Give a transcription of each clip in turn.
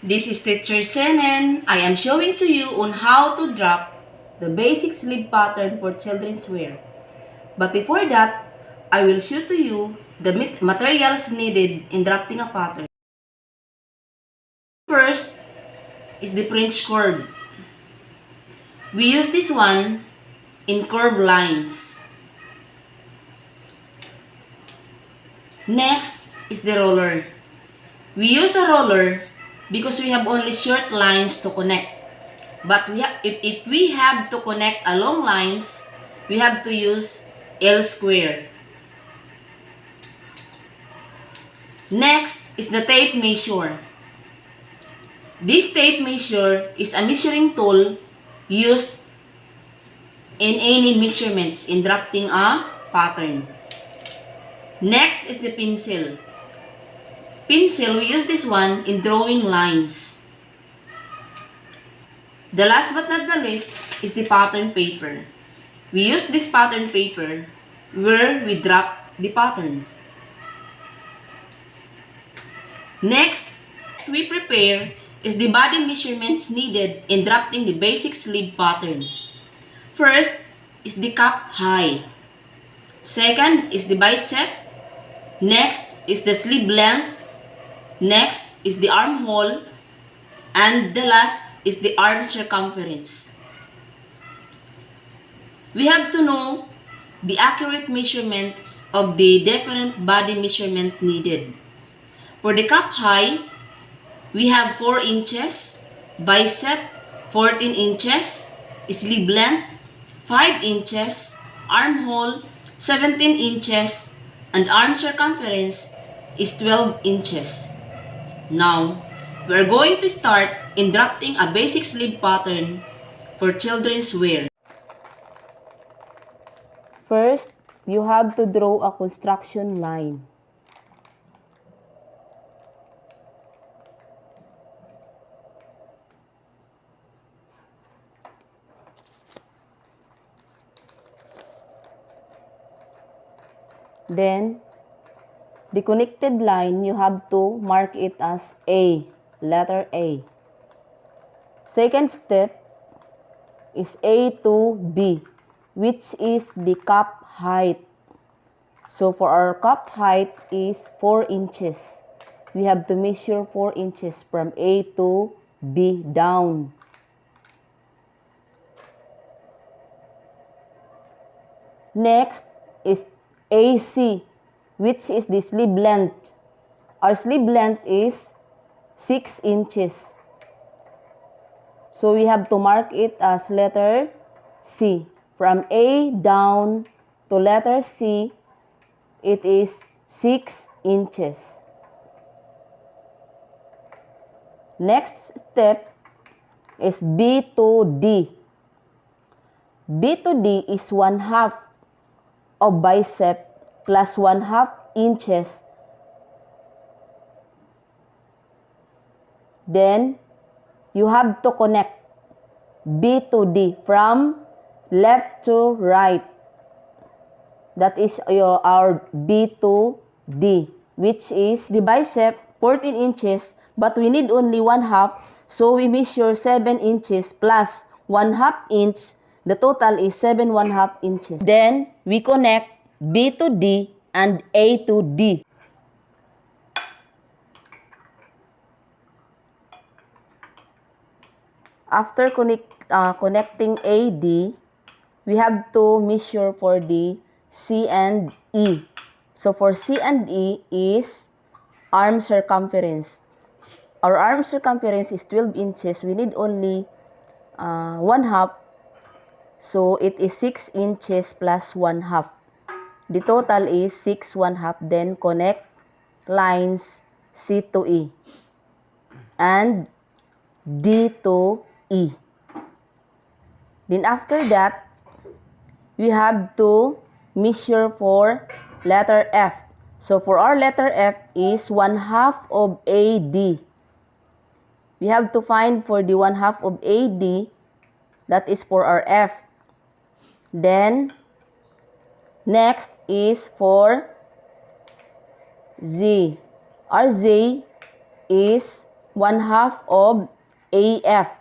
This is Teacher Senen. I am showing to you on how to drop the basic sleeve pattern for children's wear. But before that, I will show to you the materials needed in drafting a pattern. First is the French curve. We use this one in curved lines. Next is the roller. We use a roller because we have only short lines to connect. But if we have to connect a long lines, we have to use L square. Next is the tape measure. This tape measure is a measuring tool used in any measurements in drafting a pattern. Next is the pencil. Pencil, we use this one in drawing lines. The last but not the least is the pattern paper. We use this pattern paper where we draft the pattern. Next, we prepare is the body measurements needed in drafting the basic sleeve pattern. First is the cup high. Second is the bicep. Next is the sleeve length. Next is the armhole. And the last is the arm circumference. We have to know the accurate measurements of the different body measurement needed. For the cup high, we have 4 inches, bicep 14 inches, sleeve length 5 inches, armhole 17 inches, and arm circumference is 12 inches. Now, we are going to start in drafting a basic sleeve pattern for children's wear. First, you have to draw a construction line. Then, the connected line, you have to mark it as A, letter A. Second step is A to B, which is the cup height. So for our cup height is 4 inches. We have to measure 4 inches from A to B down. Next is AC, which is the sleeve length. Our sleeve length is 6 inches. So we have to mark it as letter C. From A down to letter C, it is 6 inches. Next step is B to D. B to D is 1/2 of bicep plus 1/2 inches. Then, you have to connect B to D from left to right. That is our B to D, which is the bicep 14 inches, but we need only 1/2, so we measure 7 inches plus 1/2 inch. The total is 7 1/2 inches. Then, we connect B to D and A to D. After connecting AD, we have to measure for the C and E. So for C and E is arm circumference. Our arm circumference is 12 inches. We need only 1/2. So it is 6 inches plus 1/2. The total is 6 1/2. Then connect lines C to E and D to E. Then after that, we have to measure for letter F. So for our letter F is 1/2 of AD. We have to find for the 1/2 of AD, that is for our F. Then, next is for Z. Our Z is 1/2 of AF.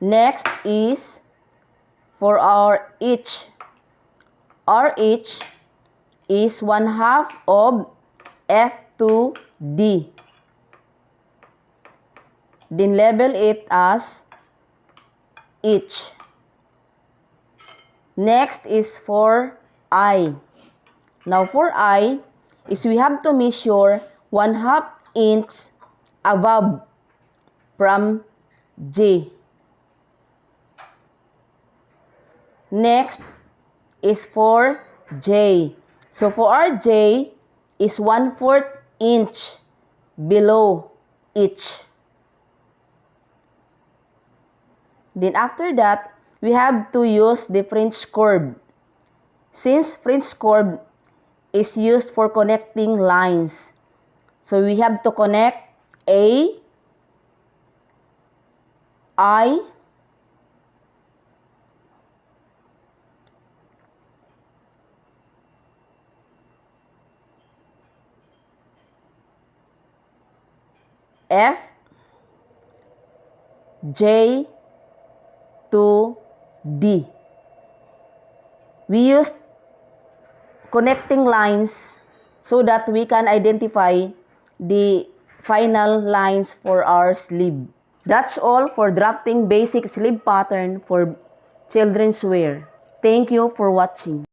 Next is for our H. Our H is 1/2 of F2D. Then label it as H. Next is for I. Now for I is we have to measure 1/2 inch above from J. Next is for J. So for our J is 1/4 inch below H. Then after that, we have to use the French curve. Since French curve is used for connecting lines, so we have to connect A, I, F, J, to D. We used connecting lines so that we can identify the final lines for our sleeve. That's all for drafting basic sleeve pattern for children's wear. Thank you for watching.